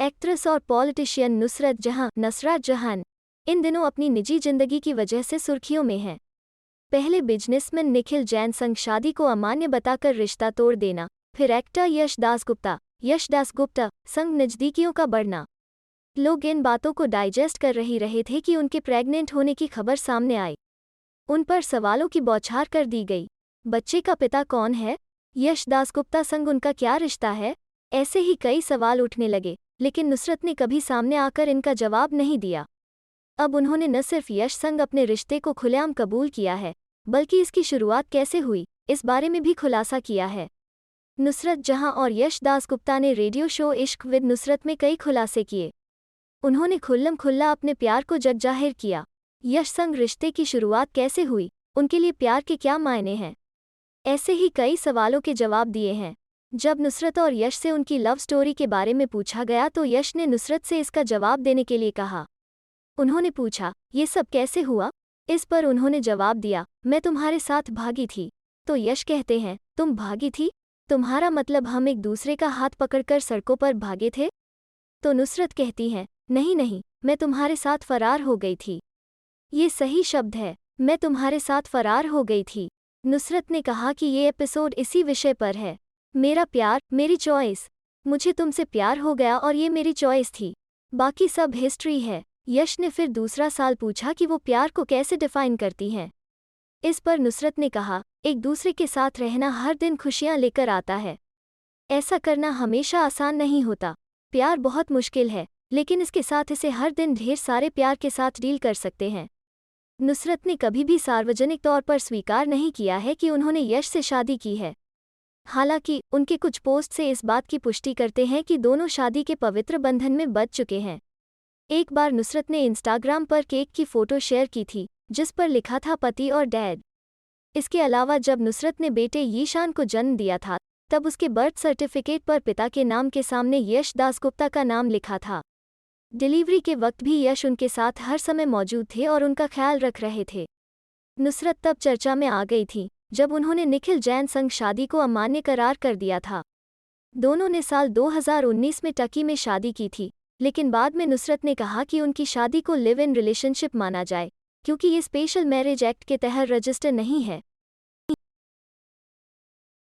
Actress और politician Nusrat जहां इन दिनों अपनी निजी जिंदगी की वजह से सुर्खियों में हैं। पहले बिजनेसमैन निखिल जैन संग शादी को अमान्य बताकर रिश्ता तोड़ देना, फिर एक्टर यश दासगुप्ता संग नजदीकियों का बढ़ना। लोग इन बातों को डाइजेस्ट कर रहे थे कि उनके प्रेग्नेंट होने की खबर सामने आई। उन पर सवालों की बौछार कर दी गई। बच्चे का पिता कौन है? यश दासगुप्ता संग उनका क्या रिश्ता है? ऐसे ही कई सवाल उठने लगे, लेकिन नुसरत ने कभी सामने आकर इनका जवाब नहीं दिया। अब उन्होंने न सिर्फ यश संग अपने रिश्ते को खुलेआम कबूल किया है, बल्कि इसकी शुरुआत कैसे हुई, इस बारे में भी खुलासा किया है। नुसरत जहां और यश दासगुप्ता ने रेडियो शो इश्क विद नुसरत में कई खुलासे किए। उन्होंने खुल्लम खुल्ला अपने प्यार को जगजाहिर किया। यश संग रिश्ते की शुरुआत कैसे हुई, उनके लिए प्यार के क्या मायने हैं, ऐसे ही कई सवालों के जवाब दिए हैं। जब नुसरत और यश से उनकी लव स्टोरी के बारे में पूछा गया तो यश ने नुसरत से इसका जवाब देने के लिए कहा। उन्होंने पूछा, ये सब कैसे हुआ? इस पर उन्होंने जवाब दिया, मैं तुम्हारे साथ भागी थी। तो यश कहते हैं, तुम भागी थी? तुम्हारा मतलब हम एक दूसरे का हाथ पकड़कर सड़कों पर भागे थे? तो नुसरत कहती हैं, नहीं, मैं तुम्हारे साथ फरार हो गई थी। ये सही शब्द है, मैं तुम्हारे साथ फरार हो गई थी। नुसरत ने कहा कि ये एपिसोड इसी विषय पर है। मेरा प्यार, मेरी चॉइस। मुझे तुमसे प्यार हो गया और ये मेरी चॉइस थी। बाकी सब हिस्ट्री है। यश ने फिर दूसरा सवाल पूछा कि वो प्यार को कैसे डिफाइन करती हैं। इस पर नुसरत ने कहा, एक दूसरे के साथ रहना हर दिन खुशियां लेकर आता है। ऐसा करना हमेशा आसान नहीं होता। प्यार बहुत मुश्किल है, लेकिन इसके साथ इसे हर दिन ढेर सारे प्यार के साथ डील कर सकते हैं। नुसरत ने कभी भी सार्वजनिक तौर पर स्वीकार नहीं किया है कि उन्होंने यश से शादी की है। हालांकि उनके कुछ पोस्ट से इस बात की पुष्टि करते हैं कि दोनों शादी के पवित्र बंधन में बंध चुके हैं। एक बार नुसरत ने इंस्टाग्राम पर केक की फोटो शेयर की थी, जिस पर लिखा था पति और डैड। इसके अलावा जब नुसरत ने बेटे यीशान को जन्म दिया था, तब उसके बर्थ सर्टिफिकेट पर पिता के नाम के सामने यश दासगुप्ता का नाम लिखा था। डिलीवरी के वक्त भी यश उनके साथ हर समय मौजूद थे और उनका ख्याल रख रहे थे। नुसरत तब चर्चा में आ गई थी जब उन्होंने निखिल जैन संग शादी को अमान्य करार कर दिया था। दोनों ने साल 2019 में टकी में शादी की थी, लेकिन बाद में नुसरत ने कहा कि उनकी शादी को लिव इन रिलेशनशिप माना जाए, क्योंकि ये स्पेशल मैरिज एक्ट के तहत रजिस्टर नहीं है।